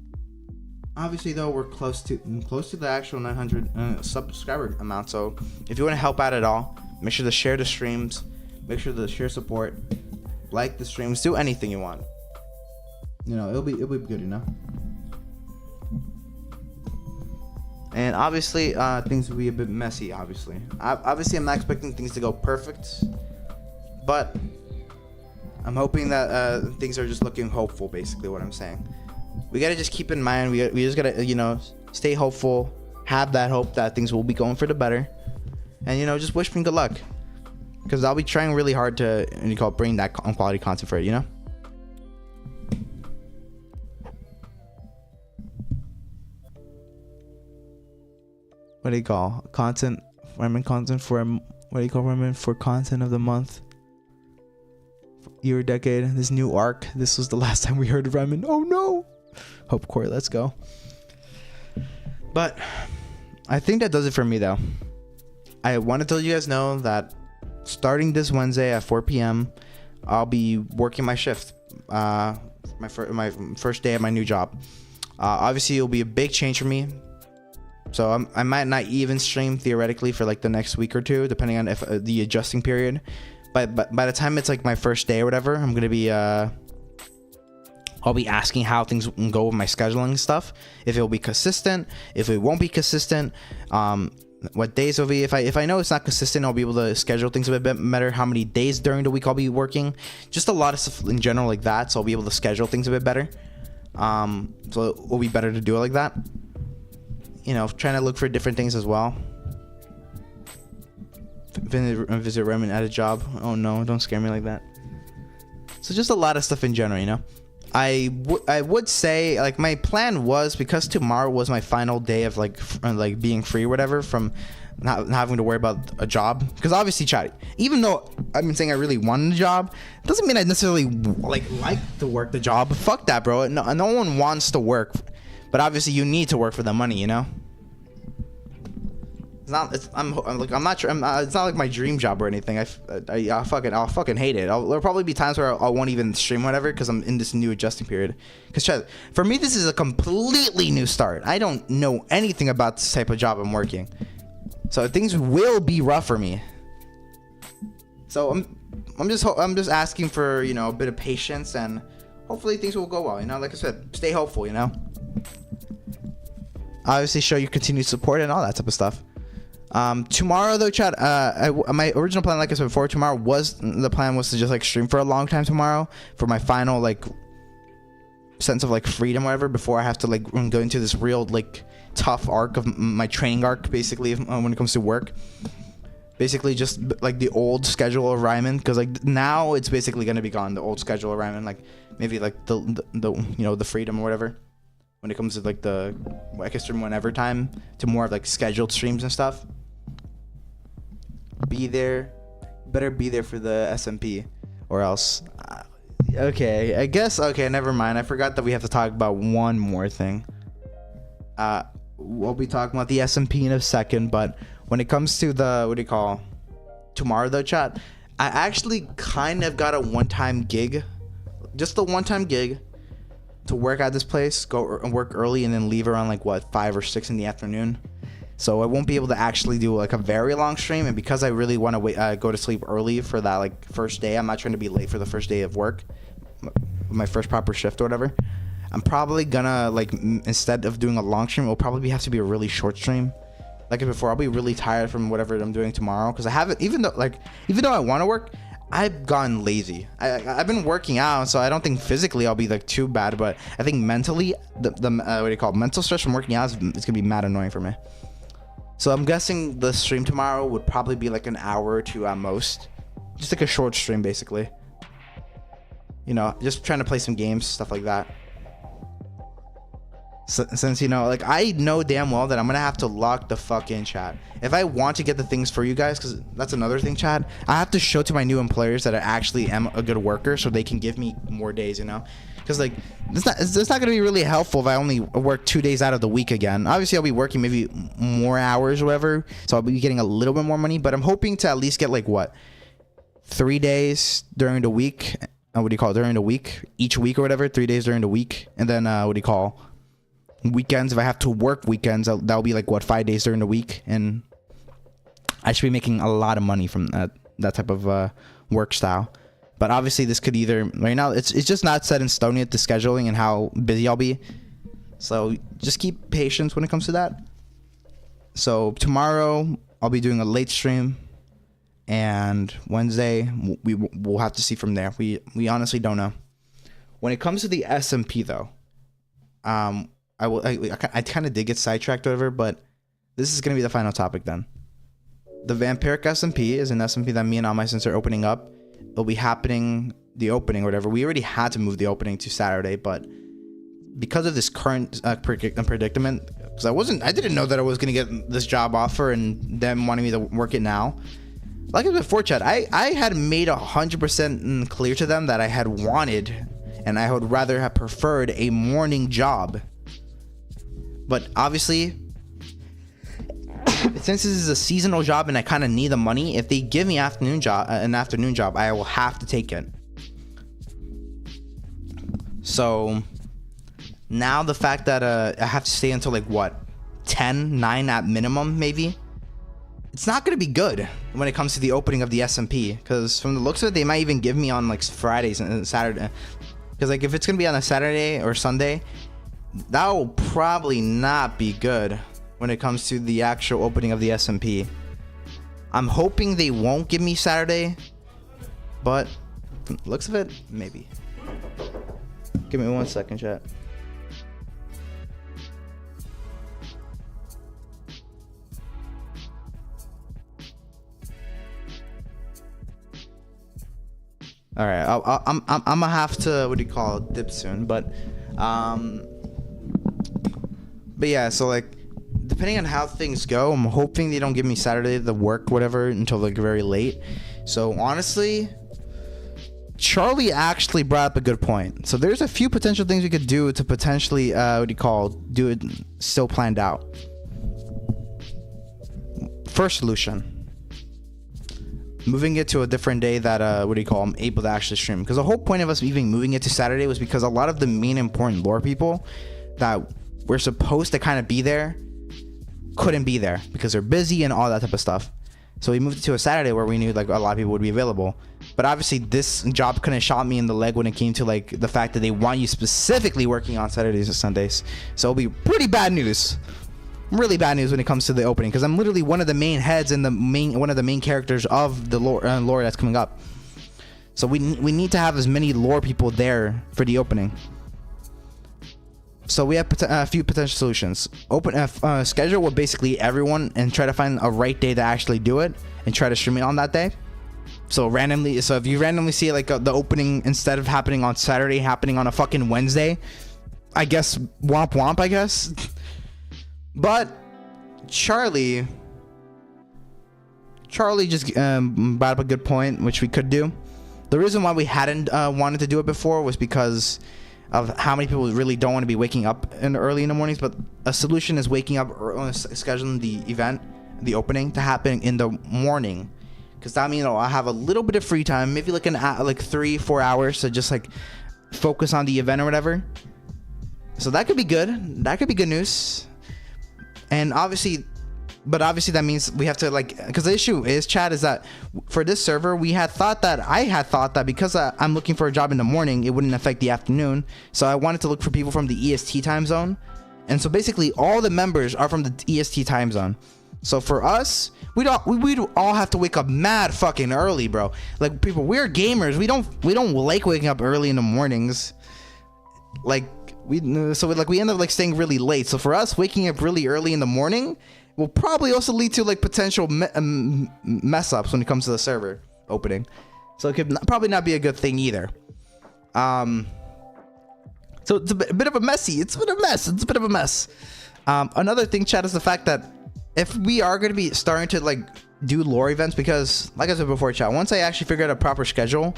Obviously though, we're close to the actual 900 subscriber amount. So if you want to help out at all, make sure to share the streams, make sure to share support, like the streams, do anything you want. You know, it'll be good, you know. And obviously, things will be a bit messy. Obviously, I'm not expecting things to go perfect, but I'm hoping that things are just looking hopeful, basically what I'm saying. We gotta just keep in mind, we just gotta, you know, stay hopeful, have that hope that things will be going for the better, and, you know, just wish me good luck, because I'll be trying really hard to, bring that quality content for it, you know. What do you call content? Ramen content for ramen for content of the month, year, decade, this new arc. This was the last time we heard of ramen. Oh no! Hope Corey, let's go. But I think that does it for me, though. I want to let you guys know that starting this Wednesday at 4 p.m., I'll be working my shift. My first day at my new job. Obviously, it'll be a big change for me. So I might not even stream theoretically for like the next week or two, depending on if the adjusting period. But by the time it's like my first day or whatever, I'm gonna be I'll be asking how things go with my scheduling and stuff. If it will be consistent, if it won't be consistent, what days will be. If I know it's not consistent, I'll be able to schedule things a bit better. How many days during the week I'll be working, just a lot of stuff in general like that. So I'll be able to schedule things a bit better. So it will be better to do it like that. You know, trying to look for different things as well. Visit Ramen at a job. Oh no, don't scare me like that. So just a lot of stuff in general, you know. I would say, like, my plan was, because tomorrow was my final day of like being free or whatever, from not having to worry about a job. Because obviously, chat, even though I've been saying I really wanted a job, it doesn't mean I necessarily like to work the job. Fuck that, bro. No one wants to work. But obviously, you need to work for the money, you know. It's not. I'm not sure. It's not like my dream job or anything. I'll fucking hate it. There'll probably be times where I won't even stream whatever, because I'm in this new adjusting period. Because for me, this is a completely new start. I don't know anything about this type of job I'm working, so things will be rough for me. So I'm just asking for, you know, a bit of patience, and hopefully things will go well. You know, like I said, stay hopeful. You know. Obviously, show your continued support and all that type of stuff. Tomorrow though, chat, my original plan, like I said before, tomorrow was to just like stream for a long time tomorrow, for my final like sense of like freedom or whatever, before I have to like go into this real like tough arc of my training arc, basically, when it comes to work. Basically just like the old schedule of Ryman, because like now it's basically going to be gone, the old schedule of Ryman, like maybe like the you know, the freedom or whatever, when it comes to like the, I can stream whenever time, to more of like scheduled streams and stuff. Better be there for the SMP, or else. Okay, I guess. Okay, never mind. I forgot that we have to talk about one more thing. We'll be talking about the SMP in a second, but when it comes to the tomorrow though, chat, I actually kind of got a one-time gig, just a one-time gig, to work at this place, go and work early, and then leave around like 5 or 6 in the afternoon. So I won't be able to actually do like a very long stream, and because I really want to go to sleep early for that like first day, I'm not trying to be late for the first day of work, my first proper shift or whatever. I'm probably gonna, like, instead of doing a long stream, it'll probably have to be a really short stream. Like before, I'll be really tired from whatever I'm doing tomorrow, because I haven't, even though I want to work, I've gone lazy. I've been working out, so I don't think physically I'll be like too bad, but I think mentally, mental stress from working out it's gonna be mad annoying for me. So I'm guessing the stream tomorrow would probably be like an hour or two at most, just like a short stream, basically. You know, just trying to play some games, stuff like that. Since, you know, like, I know damn well that I'm gonna have to lock the fuck in, chat, if I want to get the things for you guys, because that's another thing, chat. I have to show to my new employers that I actually am a good worker, so they can give me more days, you know, because like it's not gonna be really helpful if I only work 2 days out of the week again. Obviously I'll be working maybe more hours or whatever, so I'll be getting a little bit more money, but I'm hoping to at least get like 3 days during the week, during the week, each week or whatever, 3 days during the week, and then weekends, if I have to work weekends, that'll be like 5 days during the week, and I should be making a lot of money from that type of work style. But obviously this could either, right now it's just not set in stone yet, the scheduling and how busy I'll be, so just keep patience when it comes to that. So tomorrow I'll be doing a late stream, and Wednesday we'll have to see from there. We honestly don't know. When it comes to the SMP though, I kind of did get sidetracked over, but this is gonna be the final topic then. The Vampiric SMP is an SMP that me and all my sins are opening up. It'll be happening, the opening or whatever. We already had to move the opening to Saturday, but because of this current predicament, because I didn't know that I was gonna get this job offer and them wanting me to work it now. Like I said before, chat, I had made 100% clear to them that I had wanted and I would rather have preferred a morning job. But obviously, since this is a seasonal job and I kind of need the money, if they give me an afternoon job, I will have to take it. So now the fact that I have to stay until like what, 9 at minimum maybe, it's not going to be good when it comes to the opening of the SMP, because from the looks of it, they might even give me on like Fridays and Saturday, because like if it's going to be on a Saturday or Sunday, that will probably not be good when it comes to the actual opening of the SMP. I'm hoping they won't give me Saturday, but from the looks of it, maybe. Give me 1 second, chat. All right, I'm gonna have to dip soon, but yeah. So like, depending on how things go, I'm hoping they don't give me Saturday the work whatever until like very late. So honestly, Charlie actually brought up a good point. So there's a few potential things we could do to potentially do it still planned out. First solution, moving it to a different day that I'm able to actually stream, because the whole point of us even moving it to Saturday was because a lot of the main important lore people that were supposed to kind of be there couldn't be there because they're busy and all that type of stuff. So we moved it to a Saturday where we knew like a lot of people would be available. But obviously this job couldn't shot me in the leg when it came to like the fact that they want you specifically working on Saturdays and Sundays. So it'll be pretty bad news. Really bad news when it comes to the opening, because I'm literally one of the main heads and one of the main characters of the lore that's coming up. So we need to have as many lore people there for the opening. So we have a few potential solutions. Schedule with basically everyone and try to find a right day to actually do it and try to stream it on that day. So if you randomly see like the opening, instead of happening on Saturday, happening on a fucking Wednesday, I guess womp womp, I guess. But Charlie just brought up a good point, which we could do. The reason why we hadn't wanted to do it before was because of how many people really don't want to be waking up early in the mornings. But a solution is waking up early, scheduling the event, the opening, to happen in the morning, because that means I'll have a little bit of free time, maybe like 3-4 hours to just like focus on the event or whatever. So that could be good. That could be good news. And obviously that means we have to because the issue is, chat, is that for this server I had thought that because I'm looking for a job in the morning, it wouldn't affect the afternoon. So I wanted to look for people from the EST time zone, and so basically all the members are from the EST time zone. So for us, we'd all have to wake up mad fucking early, bro. Like, people, we're gamers. We don't like waking up early in the mornings. Like, we end up staying really late. So for us, waking up really early in the morning will probably also lead to potential mess ups when it comes to the server opening. So it could probably not be a good thing either. So it's a bit of a mess. It's a bit of a mess. Another thing, chat, is the fact that if we are going to be starting to do lore events, because like I said before, chat, once I actually figure out a proper schedule,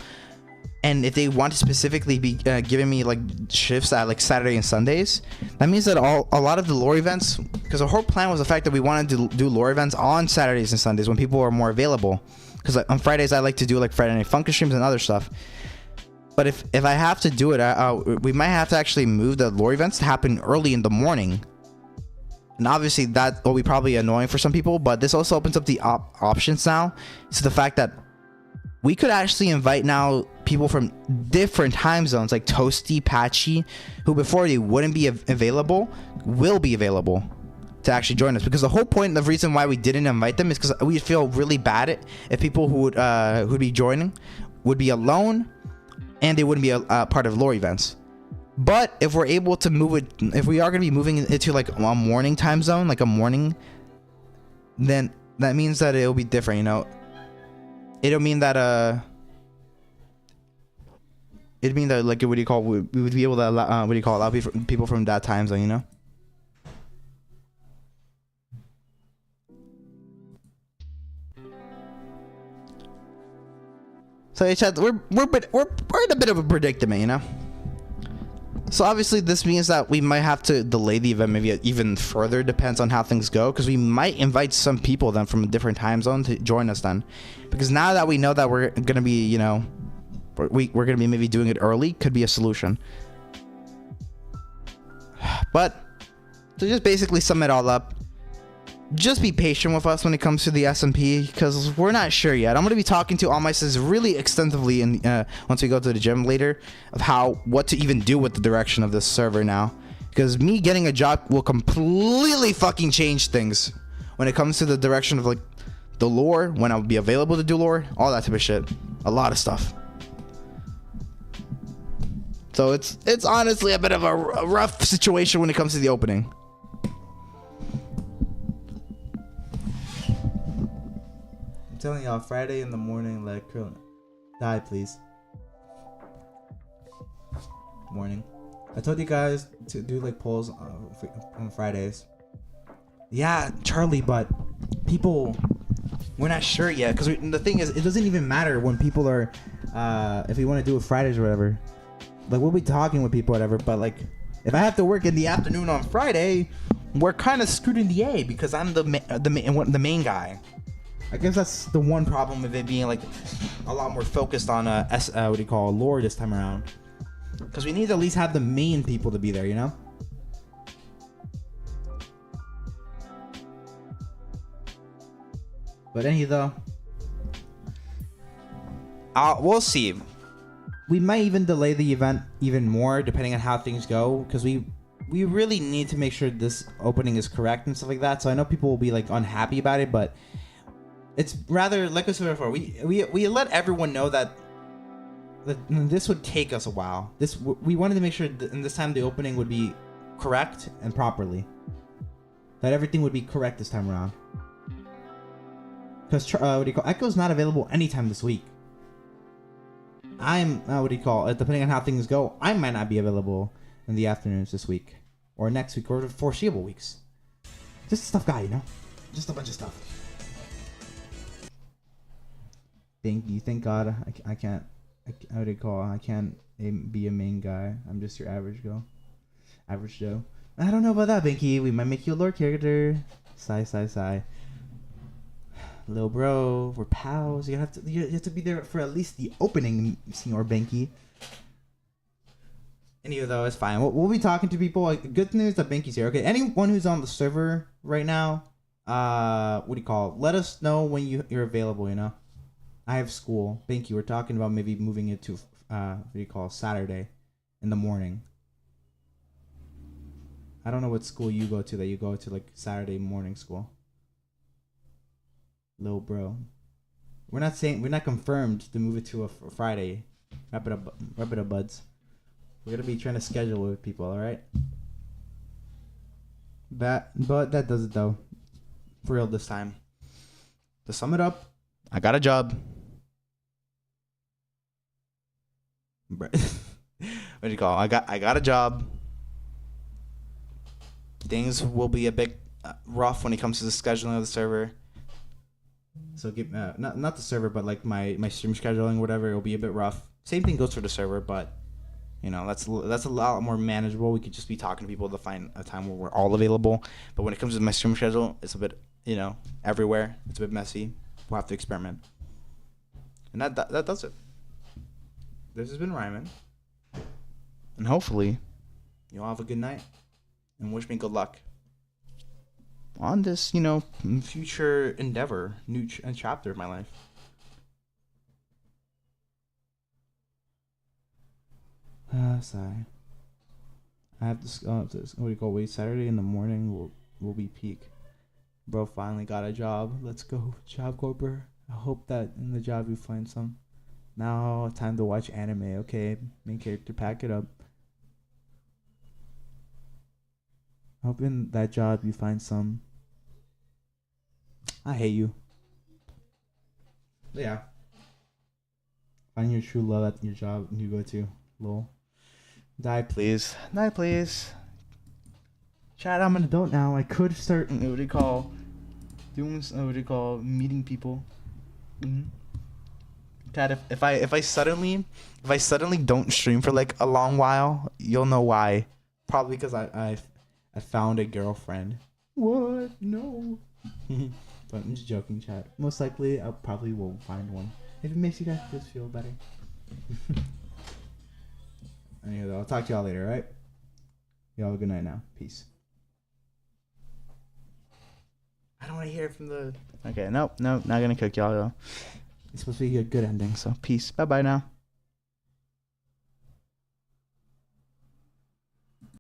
and if they want to specifically be giving me shifts at Saturday and Sundays, that means that a lot of the lore events, because the whole plan was the fact that we wanted to do lore events on Saturdays and Sundays when people are more available. Because on Fridays I like to do Friday Night Funkin' streams and other stuff. But if I have to do it, we might have to actually move the lore events to happen early in the morning. And obviously that will be probably annoying for some people, but this also opens up the options now. So the fact that we could actually invite now people from different time zones, like Toasty, Patchy, who before they wouldn't be available, will be available. to actually join us, because the whole point, the reason why we didn't invite them is because we feel really bad if people who'd be joining would be alone and they wouldn't be a part of lore events. But if we're able to move it, if we are going to be moving it to like a morning time zone, like a morning, then that means that it'll be different, you know. It'll mean that it'd mean that, like, what do you call, we would be able to allow, allow people from that time zone, you know. So we're in a bit of a predicament, you know. So obviously this means that we might have to delay the event maybe even further, depends on how things go, because we might invite some people then from a different time zone to join us then, because now that we know that we're gonna be, you know, we're gonna be maybe doing it early, could be a solution. But to just basically sum it all up, just be patient with us when it comes to the SMP, because we're not sure yet. I'm going to be talking to all my sis really extensively once we go to the gym later, of what to even do with the direction of this server now, because me getting a job will completely fucking change things when it comes to the direction of like the lore, when I'll be available to do lore, all that type of shit, a lot of stuff. So it's honestly a bit of a rough situation when it comes to the opening. Telling y'all, Friday in the morning, like, die please. Morning. I told you guys to do like polls on Fridays. Yeah, Charlie, but people, we're not sure yet, because the thing is, it doesn't even matter when people are, if we want to do it Fridays or whatever. Like, we'll be talking with people, whatever. But like, if I have to work in the afternoon on Friday, we're kind of screwed in the A, because I'm the main guy. I guess that's the one problem with it being like a lot more focused on what do you call, lore this time around, because we need to at least have the main people to be there, you know. But anyhow, we'll see. We might even delay the event even more depending on how things go, because we really need to make sure this opening is correct and stuff like that. So I know people will be like unhappy about it, but it's rather, like I said before, we let everyone know that this would take us a while. We wanted to make sure that in this time the opening would be correct and properly. That everything would be correct this time around. Because what do you call, Echo's not available anytime this week. I'm what do you call it? Depending on how things go, I might not be available in the afternoons this week, or next week, or the foreseeable weeks. Just a stuff guy, you know, just a bunch of stuff. Thank God I can't. How do you call? I can't be a main guy. I'm just your average Joe. I don't know about that, Binky. We might make you a lore character. Sigh. Little bro, we're pals. You have to be there for at least the opening, Senor Binky. Anyway, though, it's fine. We'll be talking to people. Like, good news that Binky's here. Okay, anyone who's on the server right now, what do you call? Let us know when you're available. You know. I have school. Binky, we're talking about maybe moving it to, what do you call, Saturday in the morning. I don't know what school you go to, that you go to, like, Saturday morning school. Lil bro. We're not confirmed to move it to a Friday. Wrap it up, buds. We're going to be trying to schedule it with people, alright? But that does it, though. For real this time. To sum it up, I got a job. What do you call? I got a job. Things will be a bit rough when it comes to the scheduling of the server. So not the server, but like my stream scheduling, whatever. It'll be a bit rough. Same thing goes for the server, but you know that's a lot more manageable. We could just be talking to people to find a time where we're all available. But when it comes to my stream schedule, it's a bit, you know, everywhere. It's a bit messy. We'll have to experiment. And that does it. This has been Ryman. And hopefully, you'll have a good night. And wish me good luck on this, you know, future endeavor, new chapter of my life. Sigh. I have to, what do you call, wait, Saturday in the morning. will be peak. Bro finally got a job. Let's go, Job Corper. I hope that in the job you find some. Now time to watch anime. Okay, main character, pack it up. Hope in that job you find some. I hate you. But yeah. Find your true love at your job you go to. Lol. Die please. Die please. Chad, I'm an adult now. I could start what do you call doing what do you call meeting people. Mm-hmm. Chad, if I suddenly don't stream for like a long while, you'll know why. Probably because I found a girlfriend. What? No. But I'm just joking, chat. Most likely, I probably will find one. If it makes you guys just feel better. Anyway, I'll talk to y'all later, alright? Y'all have a good night now. Peace. I don't want to hear it from the... Okay, nope, not gonna cook y'all though. It's supposed to be a good ending. So, peace. Bye-bye now.